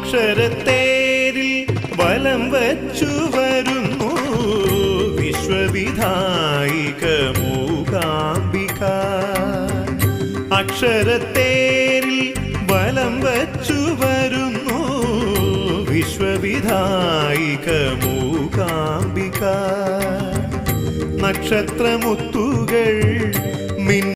അക്ഷരത്തേരിൽ വലം വച്ചു വരുന്നു വിശ്വവിധായിക മൂകാംബിക. അക്ഷരത്തേരിൽ വലം വച്ചു വരുന്നു വിശ്വവിധായിക മൂകാംബിക. നക്ഷത്രമുത്തുകൾ